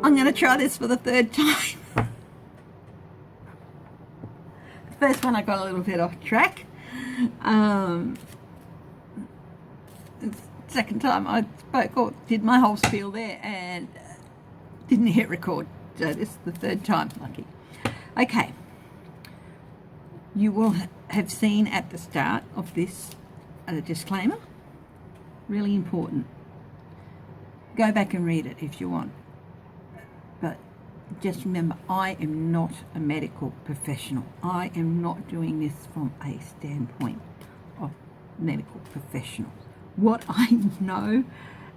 I'm going to try this for the third time. The first one I got a little bit off track. Second time I spoke or did my whole spiel there and didn't hit record. So this is the third time, lucky. Okay. You will have seen at the start of this a disclaimer. Really important. Go back and read it if you want. But just remember, I am not a medical professional. I am not doing this from a standpoint of medical professionals. What I know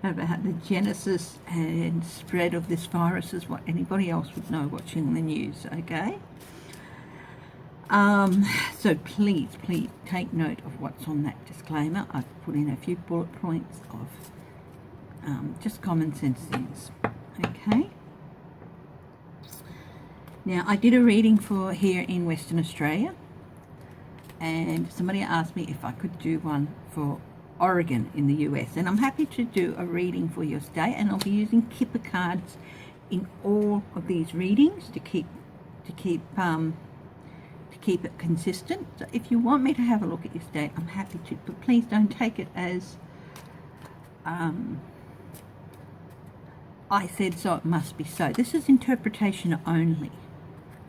about the genesis and spread of this virus is what anybody else would know watching the news, okay? So please take note of what's on that disclaimer. I've put in a few bullet points of just common sense things, okay? Now, I did a reading for here in Western Australia, and somebody asked me if I could do one for Oregon in the US, and I'm happy to do a reading for your state, and I'll be using Kipper cards in all of these readings to keep it consistent. So if you want me to have a look at your state, I'm happy to, but please don't take it as I said so, it must be so. This is interpretation only.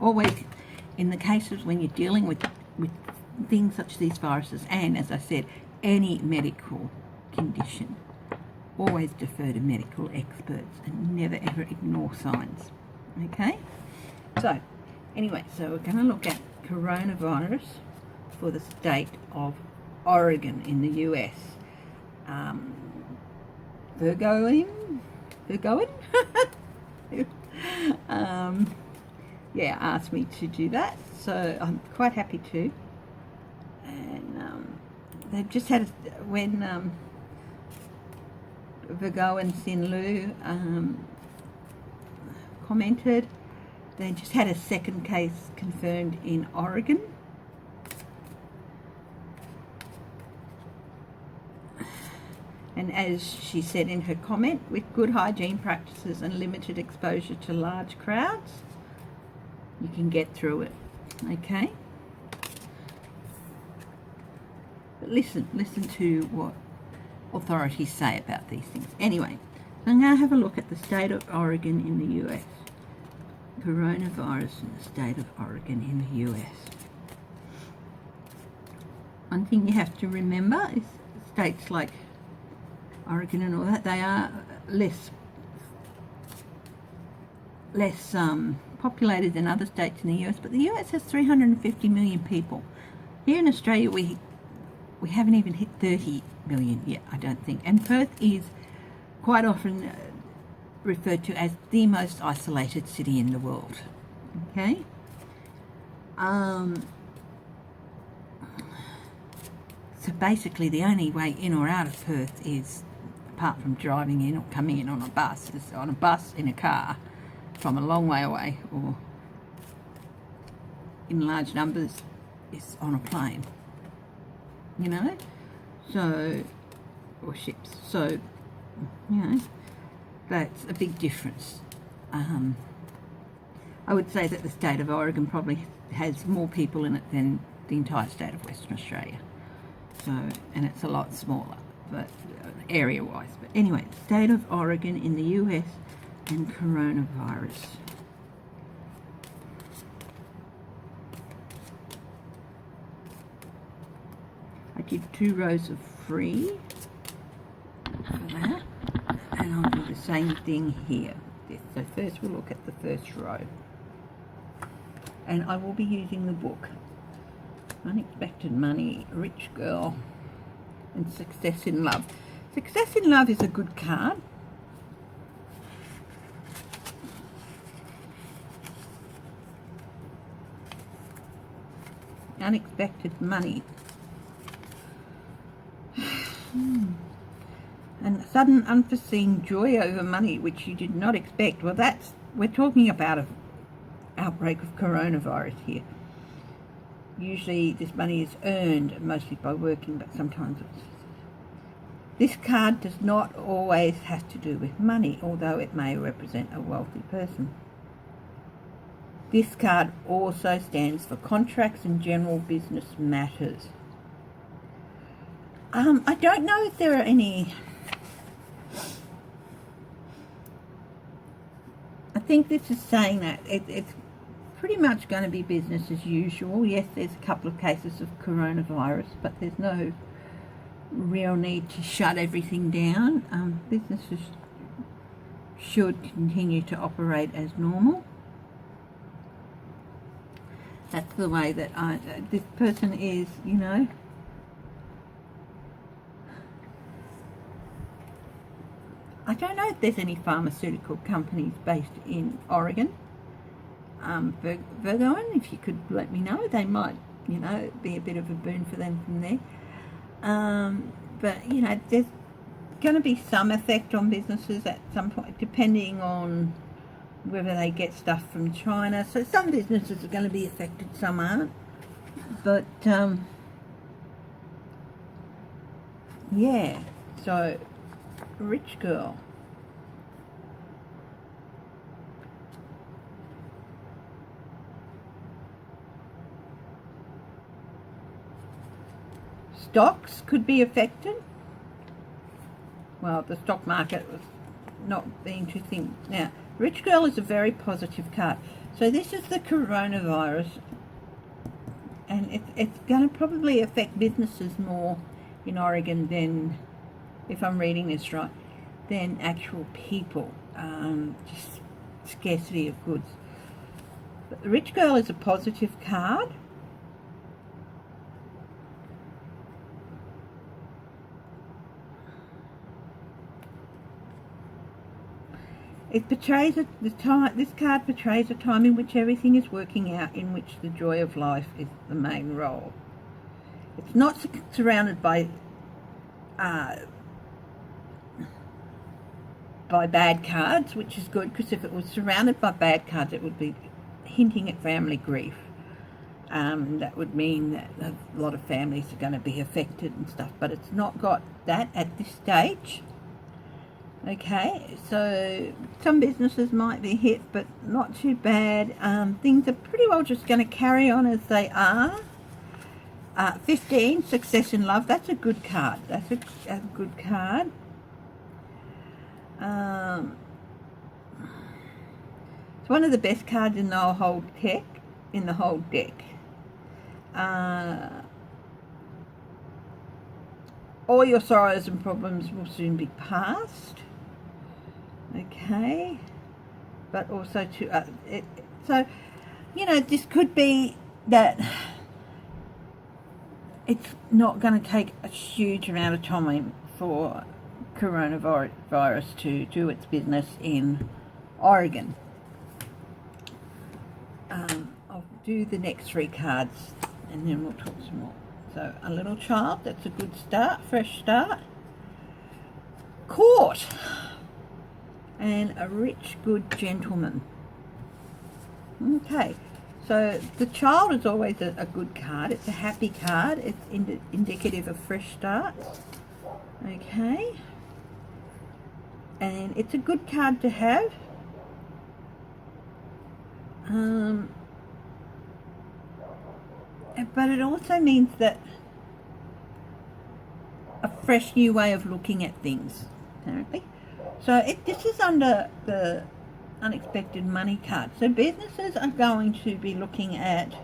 Always in the cases when you're dealing with things such as these viruses, and as I said, any medical condition, always defer to medical experts and never ever ignore signs. Okay? So, anyway, so we're going to look at coronavirus for the state of Oregon in the US. Virgoing? Yeah, asked me to do that, so I'm quite happy to. And they've just had when Virgo and Sin Lu commented, they just had a second case confirmed in Oregon. And as she said in her comment, with good hygiene practices and limited exposure to large crowds, you can get through it, okay? But listen to what authorities say about these things. Anyway, so I'm going to have a look at the state of Oregon in the US. Coronavirus in the state of Oregon in the US. One thing you have to remember is states like Oregon and all that, they are less populated than other states in the US, but the US has 350 million people. Here in Australia, we haven't even hit 30 million yet, I don't think. And Perth is quite often referred to as the most isolated city in the world. Okay? So basically, the only way in or out of Perth is, apart from driving in or coming in on a bus, is on a bus, in a car, from a long way away, or in large numbers, is on a plane. You know? So, or ships. So, you know, that's a big difference. I would say that the state of Oregon probably has more people in it than the entire state of Western Australia. So, and it's a lot smaller, but area-wise. But anyway, state of Oregon in the US and coronavirus. I did 2 rows of free for that, and I'll do the same thing here. So first we'll look at the first row, and I will be using the book Unexpected Money, Rich Girl, and Success in Love. Success in Love is a good card. Unexpected Money. And sudden unforeseen joy over money which you did not expect. Well, we're talking about an outbreak of coronavirus here. Usually this money is earned mostly by working, but sometimes This card does not always have to do with money, although it may represent a wealthy person. This card also stands for contracts and general business matters. I don't know if there are any... I think this is saying that it's pretty much going to be business as usual. Yes, there's a couple of cases of coronavirus, but there's no real need to shut everything down. Businesses should continue to operate as normal. That's the way that this person is, you know. I don't know if there's any pharmaceutical companies based in Oregon. Virgoan, if you could let me know, they might, you know, be a bit of a boon for them from there. But, you know, there's going to be some effect on businesses at some point, depending on whether they get stuff from China. So some businesses are going to be affected, some aren't. But, yeah, so rich girl. Stocks could be affected. Well, the stock market was not being too thin. Now, rich girl is a very positive card. So this is the coronavirus, and it's going to probably affect businesses more in Oregon than, if I'm reading this right, than actual people. Just scarcity of goods. But the rich girl is a positive card. It portrays the time. This card portrays a time in which everything is working out, in which the joy of life is the main role. It's not surrounded by bad cards, which is good, because if it was surrounded by bad cards, it would be hinting at family grief. That would mean that a lot of families are going to be affected and stuff, but it's not got that at this stage. Okay, so some businesses might be hit, but not too bad. Things are pretty well just going to carry on as they are. 15, success in love. That's a good card. That's a good card. It's one of the best cards in the whole deck. All your sorrows and problems will soon be past. Okay, but also so, you know, this could be that it's not going to take a huge amount of time for coronavirus to do its business in Oregon. I'll do the next 3 cards and then we'll talk some more. So a little child, that's a good start, fresh start. Court. And a rich, good gentleman. Okay, so the child is always a good card. It's a happy card. It's indicative of fresh starts. Okay. And it's a good card to have. But it also means that a fresh new way of looking at things, apparently. So this is under the unexpected money card. So businesses are going to be looking at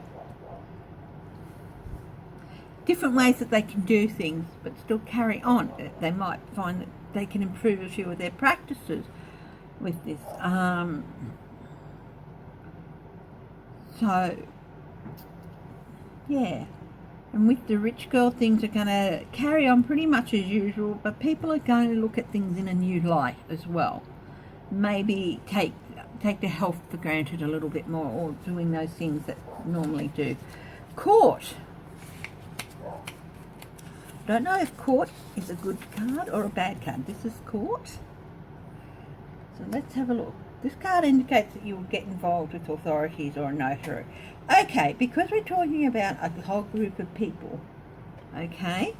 different ways that they can do things but still carry on. They might find that they can improve a few of their practices with this. So, yeah. And with the rich girl, things are going to carry on pretty much as usual, but people are going to look at things in a new light as well. Maybe take their health for granted a little bit more, or doing those things that normally do. Court. Don't know if court is a good card or a bad card. This is court. So let's have a look. This card indicates that you will get involved with authorities or a notary. Okay, because we're talking about a whole group of people, okay,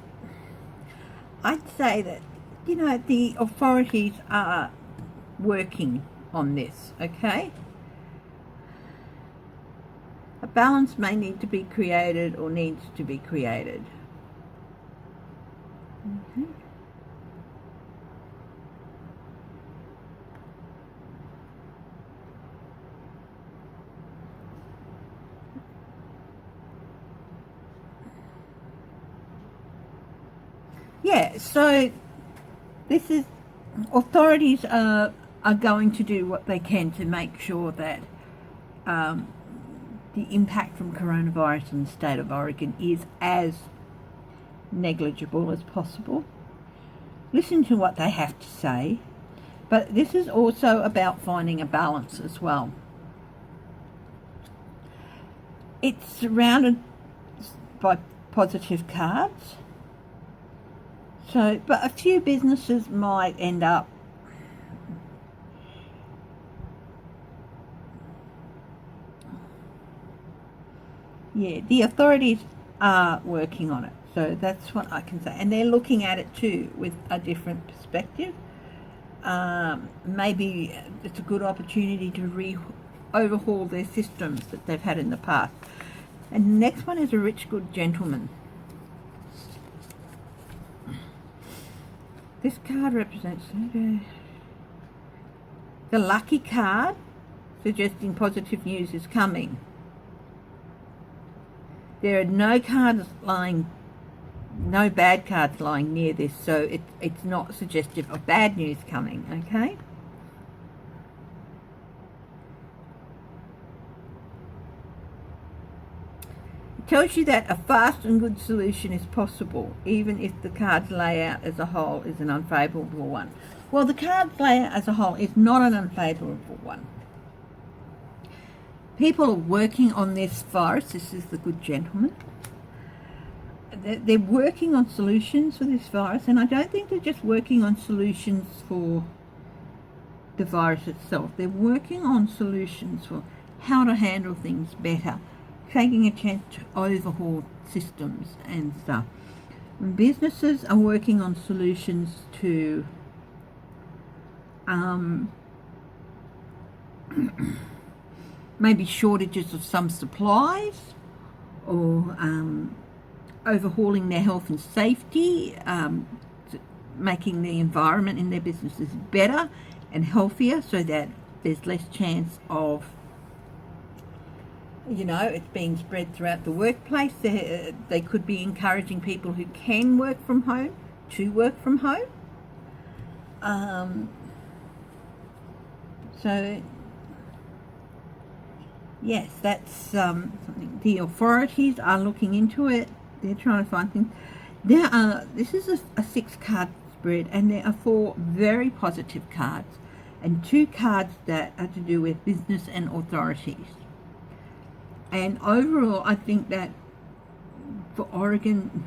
I'd say that you know, the authorities are working on this, okay? A balance may need to be created or needs to be created. Okay. Yeah, so this is, authorities are going to do what they can to make sure that the impact from coronavirus in the state of Oregon is as negligible as possible. Listen to what they have to say, but this is also about finding a balance as well. It's surrounded by positive cards. So, but a few businesses might end up the authorities are working on it. So that's what I can say. And they're looking at it too with a different perspective. Maybe it's a good opportunity to overhaul their systems that they've had in the past. And the next one is a rich, good gentleman. This card represents the lucky card, suggesting positive news is coming. There are no bad cards lying near this, so it's not suggestive of bad news coming, okay? It tells you that a fast and good solution is possible, even if the card's layout as a whole is an unfavourable one. Well, the card's layout as a whole is not an unfavourable one. People are working on this virus. This is the good gentleman. They're working on solutions for this virus, and I don't think they're just working on solutions for the virus itself. They're working on solutions for how to handle things better, taking a chance to overhaul systems and stuff. And businesses are working on solutions to maybe shortages of some supplies, or overhauling their health and safety, making the environment in their businesses better and healthier so that there's less chance of, it's being spread throughout the workplace. They could be encouraging people who can work from home to work from home. So yes, that's something. The authorities are looking into it. They're trying to find things. This is a 6-card spread, and there are 4 very positive cards and 2 cards that are to do with business and authorities. And overall, I think that for Oregon,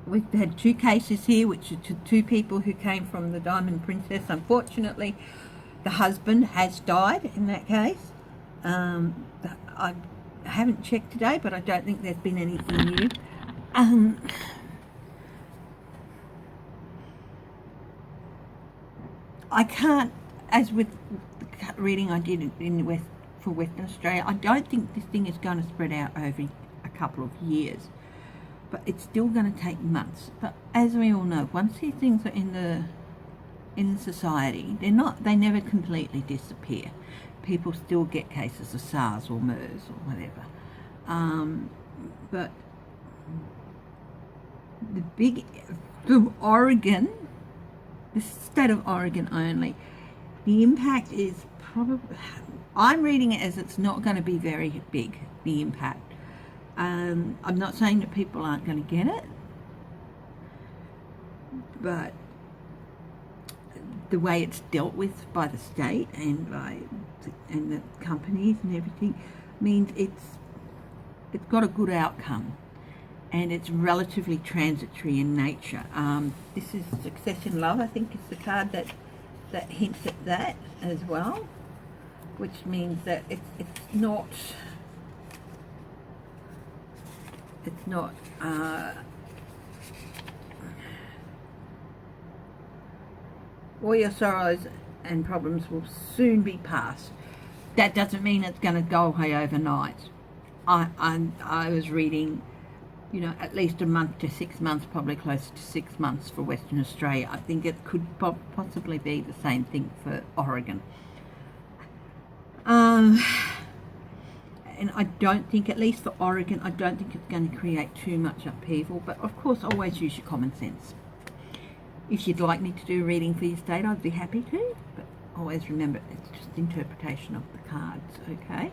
we've had 2 cases here, which are to 2 people who came from the Diamond Princess. Unfortunately, the husband has died in that case. I haven't checked today, but I don't think there's been anything new. I can't, as with the reading I did for Western Australia, I don't think this thing is going to spread out over a couple of years, but it's still going to take months. But as we all know, once these things are in society, they never completely disappear. People still get cases of SARS or MERS or whatever. But the Oregon, the state of Oregon only, the impact is probably, I'm reading it as it's not going to be very big, the impact. I'm not saying that people aren't going to get it, but the way it's dealt with by the state and the companies and everything means it's got a good outcome, and it's relatively transitory in nature. This is Success in Love, I think, is the card that hints at that as well, which means that it's not All your sorrows and problems will soon be past. That doesn't mean it's going to go away overnight. I was reading, you know, at least a month to 6 months, probably closer to 6 months for Western Australia. I think it could possibly be the same thing for Oregon. And I don't think, at least for Oregon, I don't think it's going to create too much upheaval. But of course, always use your common sense. If you'd like me to do a reading for your state, I'd be happy to. But always remember, it's just interpretation of the cards, okay?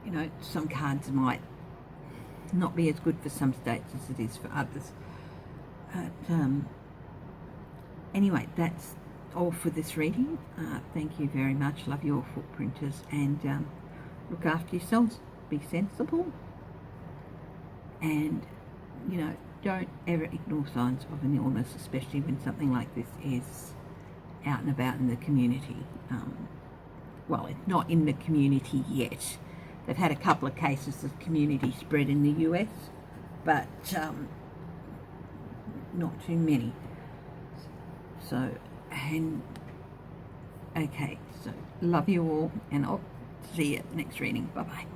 You know, some cards might not be as good for some states as it is for others. But anyway, that's all for this reading. Thank you very much. Love you all, footprinters, and look after yourselves. Be sensible, and you know, don't ever ignore signs of an illness, especially when something like this is out and about in the community. Well, it's not in the community yet. They've had a couple of cases of community spread in the US, but not too many. So, and okay, so love you all, and I'll see you at the next reading. Bye bye.